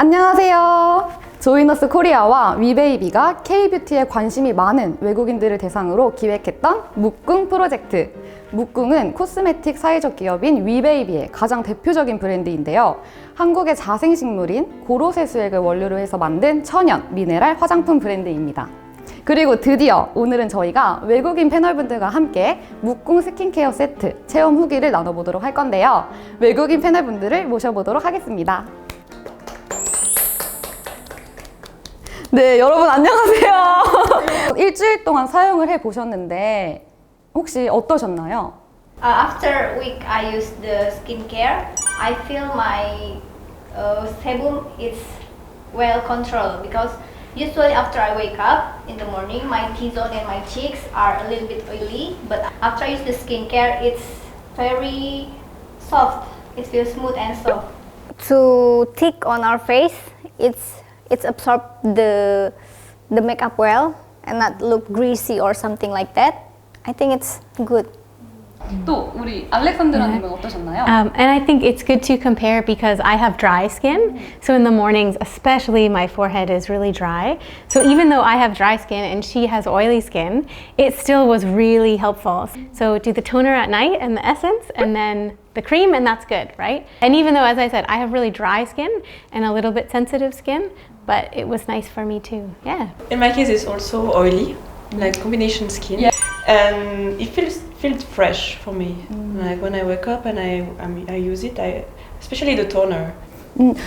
안녕하세요. 조이너스 코리아와 위베이비가 K-뷰티에 관심이 많은 외국인들을 대상으로 기획했던 묵궁 프로젝트. 묵궁은 코스메틱 사회적 기업인 위베이비의 가장 대표적인 브랜드인데요. 한국의 자생식물인 고로쇠수액을 원료로 해서 만든 천연 미네랄 화장품 브랜드입니다. 그리고 드디어 오늘은 저희가 외국인 패널분들과 함께 묵궁 스킨케어 세트 체험 후기를 나눠보도록 할 건데요. 외국인 패널분들을 모셔보도록 하겠습니다. 네, 여러분 안녕하세요. 일주일 동안 사용을 해보셨는데 혹시 어떠셨나요? After a week I use the skincare, I feel my sebum is well controlled because usually after I wake up in the morning, my T-zone and my cheeks are a little bit oily, but after I use the skincare, it's very soft. It feels smooth and soft. To thick on our face, it's absorb the makeup well and not look greasy or something like that. I think it's good. 또 우리 알렉산드라님은 어떠셨나요? And I think it's good to compare because I have dry skin. So in the mornings, especially my forehead is really dry. So even though I have dry skin and she has oily skin, it still was really helpful. So do the toner at night and the essence and then the cream and that's good, right? And even though, as I said, I have really dry skin and a little bit sensitive skin, but it was nice for me too, yeah. In my case, it's also oily, like combination skin. Yeah. And it feels fresh for me. Like when I wake up and I use it, especially the toner.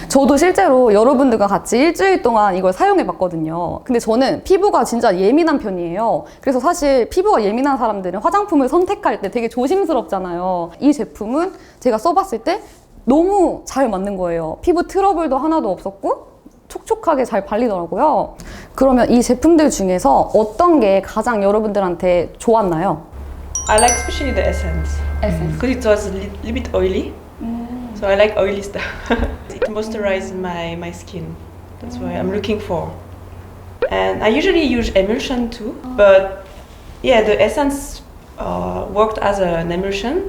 저도 실제로 여러분들과 같이 일주일 동안 이걸 사용해 봤거든요. 근데 저는 피부가 진짜 예민한 편이에요. 그래서 사실 피부가 예민한 사람들은 화장품을 선택할 때 되게 조심스럽잖아요. 이 제품은 제가 써봤을 때 너무 잘 맞는 거예요. 피부 트러블도 하나도 없었고 촉촉하게 잘 발리더라고요. 그러면 이 제품들 중에서 어떤 게 가장 여러분들한테 좋았나요? I like especially the essence. Because it was a little bit oily. So I like oily stuff. It moisturizes my skin. That's what I'm looking for. And I usually use emulsion too. But yeah, the essence worked as an emulsion.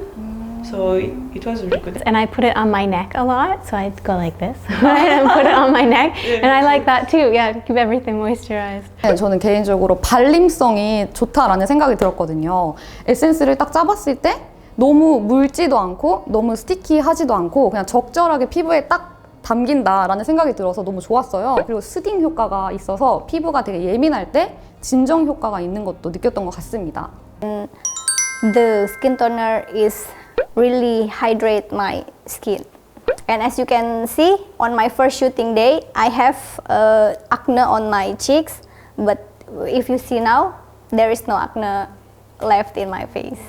So it was really good. And I put it on my neck a lot, so I'd go like this and put it on my neck. And I like that too, yeah, to keep everything moisturized. 네, 저는 개인적으로 발림성이 좋다라는 생각이 들었거든요. 에센스를 딱 짜봤을 때 너무 묽지도 않고 너무 스티키하지도 않고 그냥 적절하게 피부에 딱 담긴다라는 생각이 들어서 너무 좋았어요. 그리고 스딩 효과가 있어서 피부가 되게 예민할 때 진정 효과가 있는 것도 느꼈던 것 같습니다. The skin toner is really hydrate my skin. And as you can see, on my first shooting day, I have acne on my cheeks. But if you see now, there is no acne left in my face.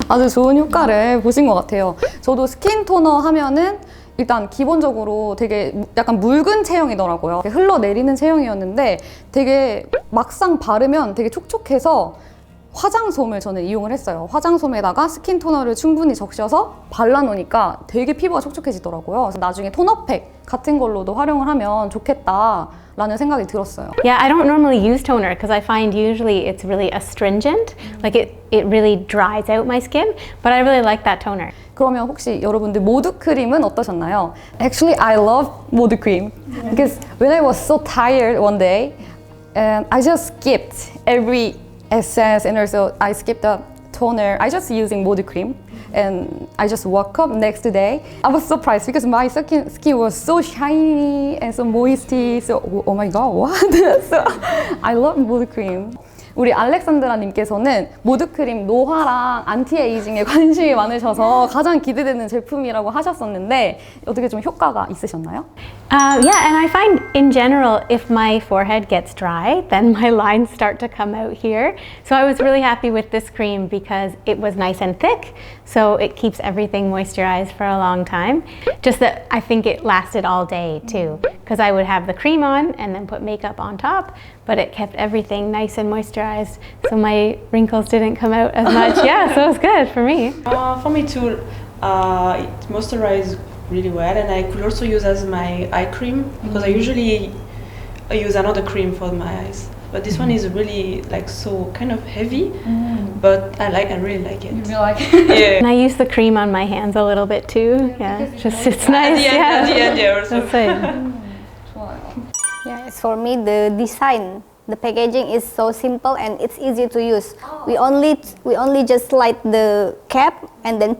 아주 좋은 효과를 보신 것 같아요. 저도 스킨 토너 하면은 일단 기본적으로 되게 약간 묽은 체형이더라고요. 흘러내리는 체형이었는데 되게 막상 바르면 되게 촉촉해서 화장솜을 저는 이용을 했어요. 화장솜에다가 스킨 토너를 충분히 적셔서 발라놓으니까 되게 피부가 촉촉해지더라고요. 그래서 나중에 토너팩 같은 걸로도 활용을 하면 좋겠다라는 생각이 들었어요. Yeah, I don't normally use toner because I find usually it's really astringent. Like it really dries out my skin, but I really like that toner. 그러면 혹시 여러분들 모드 크림은 어떠셨나요? Actually, I love 모드 크림 because when I was so tired one day, I just skipped every essence and also I skipped the toner. I just using body cream and I just woke up next day. I was surprised because my skin was so shiny and so moisty. So oh my god, what? So I love body cream. 우리 알렉산드라님께서는 모드크림 노화랑 안티에이징에 관심이 많으셔서 가장 기대되는 제품이라고 하셨었는데 어떻게 좀 효과가 있으셨나요? Yeah, and I find in general, if my forehead gets dry, then my lines start to come out here. So I was really happy with this cream because it was nice and thick, so it keeps everything moisturized for a long time. Just that I think it lasted all day too, because I would have the cream on and then put makeup on top, but it kept everything nice and moisturized, so my wrinkles didn't come out as much. Yeah, so it was good for me. For me too, it moisturized really well, and I could also use as my eye cream because I usually use another cream for my eyes. But this one is really like so kind of heavy, but I really like it. You really like Yeah. And I use the cream on my hands a little bit too. Yeah, it's nice. At the end, yeah, also. That's it. 좋아요. Yeah, for me, the design, the packaging is so simple and it's easy to use. We only just light the cap and then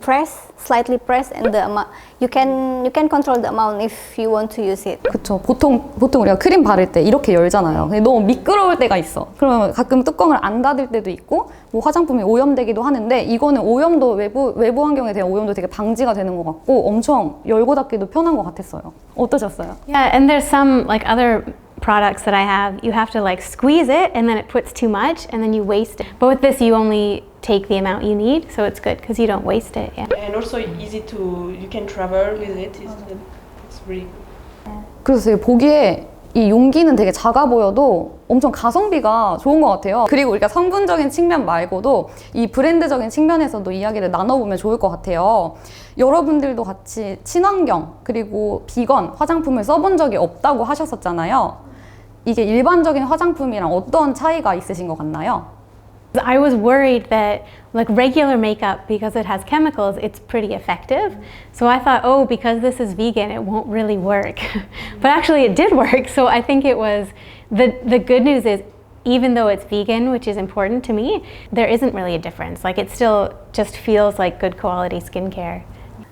slightly press, and the amount you can control the amount if you want to use it. 그쵸. 보통 우리가 크림 바를 때 이렇게 열잖아요. 근데 너무 미끄러울 때가 있어. 그러면 가끔 뚜껑을 안 닫을 때도 있고, 뭐 화장품이 오염되기도 하는데, 이거는 오염도 외부 환경에 대한 오염도 되게 방지가 되는 것 같고, 엄청 열고 닫기도 편한 것 같았어요. 어떠셨어요? Yeah, and there's some like other products that I have, you have to like squeeze it and then it puts too much and then you waste it. But with this, you only take the amount you need, so it's good because you don't waste it. Yeah. And also easy you can travel with it. It's really good. 그래서 보기에 이 용기는 되게 작아 보여도 엄청 가성비가 좋은 것 같아요. 그리고 우리가 성분적인 측면 말고도 이 브랜드적인 측면에서도 이야기를 나눠보면 좋을 것 같아요. 여러분들도 같이 친환경 그리고 비건 화장품을 써본 적이 없다고 하셨었잖아요. 이게 일반적인 화장품이랑 어떤 차이가 있으신 것 같나요? I was worried that like regular makeup, because it has chemicals, it's pretty effective. So I thought, oh, because this is vegan, it won't really work. But actually it did work. So I think it was, the good news is, even though it's vegan, which is important to me, there isn't really a difference. Like it still just feels like good quality skincare.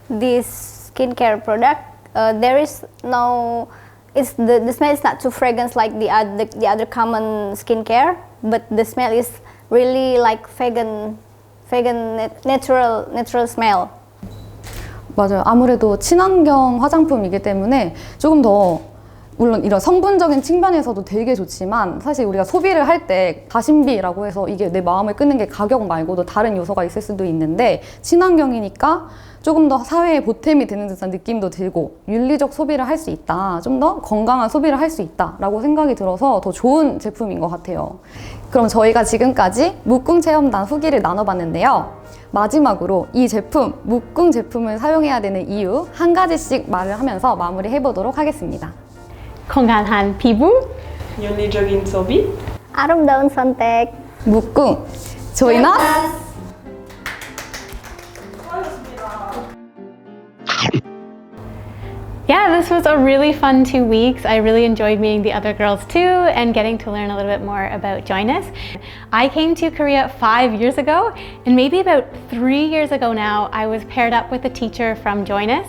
This skincare product, there is no, the smell is not too fragrance like the other common skincare, but the smell is really like vegan natural smell. 맞아요. 아무래도 친환경 화장품이기 때문에 조금 더 물론 이런 성분적인 측면에서도 되게 좋지만 사실 우리가 소비를 할 때 가심비라고 해서 이게 내 마음을 끄는 게 가격 말고도 다른 요소가 있을 수도 있는데 친환경이니까 조금 더 사회에 보탬이 되는 듯한 느낌도 들고 윤리적 소비를 할 수 있다. 좀 더 건강한 소비를 할 수 있다 라고 생각이 들어서 더 좋은 제품인 것 같아요. 그럼 저희가 지금까지 묵궁 체험단 후기를 나눠봤는데요. 마지막으로 이 제품, 묵궁 제품을 사용해야 되는 이유 한 가지씩 말을 하면서 마무리해보도록 하겠습니다. 건강한 피부, 윤리적인 소비. 아름다운 선택. 묵궁 join us! Yeah, this was a really fun 2 weeks. I really enjoyed meeting the other girls too and getting to learn a little bit more about Join Us. I came to Korea 5 years ago, and maybe about 3 years ago now, I was paired up with a teacher from Join Us,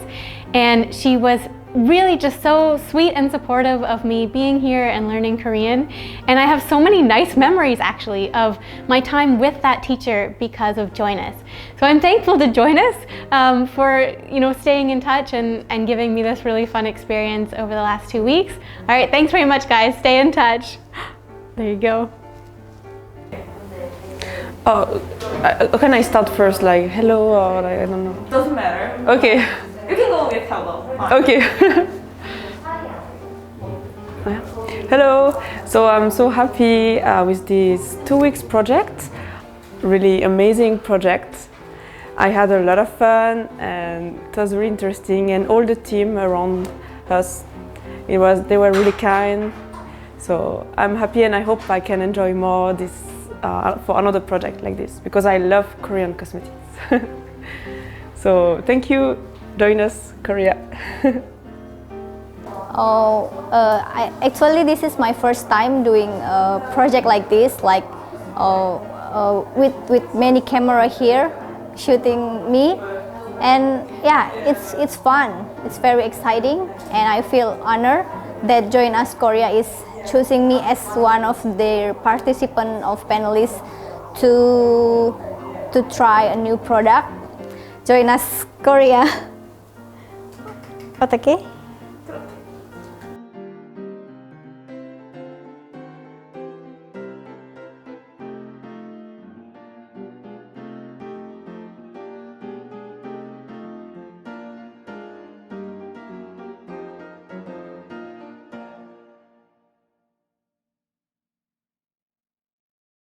and she was really just so sweet and supportive of me being here and learning Korean. And I have so many nice memories actually of my time with that teacher because of Join Us. So I'm thankful to Join Us for staying in touch and giving me this really fun experience over the last 2 weeks. All right, thanks very much guys, stay in touch. There you go. Can I start first like hello or like, I don't know? Doesn't matter. Okay. You can go with hello. Okay. Hello. So I'm so happy with this 2 weeks project. Really amazing project. I had a lot of fun and it was really interesting, and all the team around us, they were really kind. So I'm happy and I hope I can enjoy more this for another project like this, because I love Korean cosmetics. So thank you. Join Us Korea. Actually this is my first time doing a project like this, like with many camera here shooting me, and yeah, it's fun. It's very exciting, and I feel honored that Join Us Korea is choosing me as one of their participant of panelists to try a new product. Join Us Korea. 어떻게?